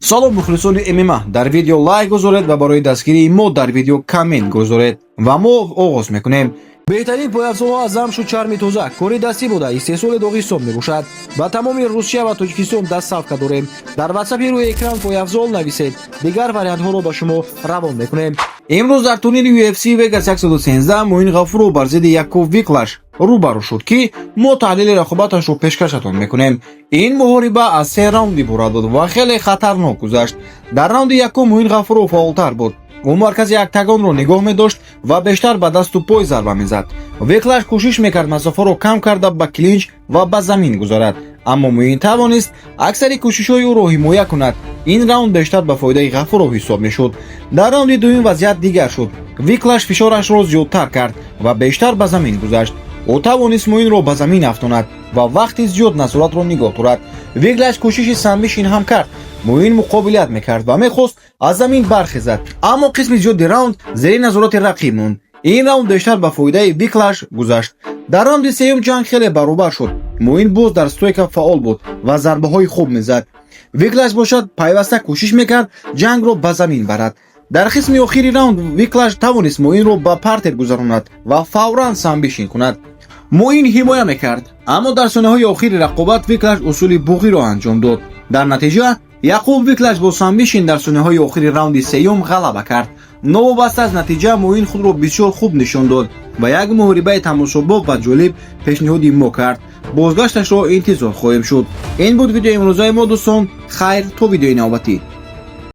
салом мухлисони ММА, дар видео лайк гузоред ва барои дастгирии мо дар видео коммент гузоред ва мо оғоз мекунем. беҳтарин пойафзолҳо аз замшу чарми тоза кори дастӣ буда истеҳсоли Доғистон мебошад. ба тамоми Русия ва Тоҷикистон дастсавка дорем. дар ватсапи рӯи экран пойафзол нависед. дигар вариантҳоро ба шумо равон мекунем. имрӯз дар турнири UFC Vegas 113 Муин Ғафуров бар зидди Яков Виклаш рӯбарӯ шуд ки мо таҳлили рақобаташро пешкашатон мекунем. ин муҳориба аз 3 раунди иборат буд ва хеле хатарнок гузашт. дар раунди якум Муин Ғафуров фаъолтар буд. ӯ маркази яктагонро нигоҳ медошт ва бештар ба дасту пой зарба мезад. Виклаш кӯшиш мекард масофаро кам карда ба клинч ва ба замин гузорад, аммо Муин тавонист аксари кӯшишҳои ӯро ҳимоя кунад. ин раунд бештар ба фоидаи Ғафуров ҳисоб мешуд. дар раунди дуюм вазъият дигар шуд. Виклаш фишорашро зиёдтар кард ва бештар ба замин гузашт. ӯ тавонист Муинро ба замин афтонад ва вақти зиёд назоратро нигоҳ дорад. Виклаш кӯшиши самбишин ҳам кард. Муин муқобилият мекард ва мехост аз замин бархезад, аммо қисми зиёди раунд зери назорати рақиб монд. ин раунд бештар ба фоидаи Виклаш гузашт. дар раунди сеюм ҷанг хеле баробар шуд. Муин боз дар стойка фаъол буд ва зарбаҳои хуб мезад. Виклаш бошад пайваста кӯшиш мекард ҷангро ба замин барад. дар қисми охири раунд Виклаш тавонист Муинро ба партер гузаронад ва фавран самбишин кунад. Муин ҳимоя мекард, аммо дар сонаҳои охири рақобат Виклаш усули буғиро анҷом дод. дар натиҷа Яков Виклаш бо самбишин дар сонаҳои охири раунди сеюм ғалаба кард. новобаста аз натиҷа Муин худро бисёр хуб нишон дод ва як муҳорибаи тамошобоб ва ҷолиб пешниҳоди мо кард. бозгашташро интизор хоҳем шуд. ин буд видеои имрӯзаи мо дӯстон. хайр то видеои навбатӣ.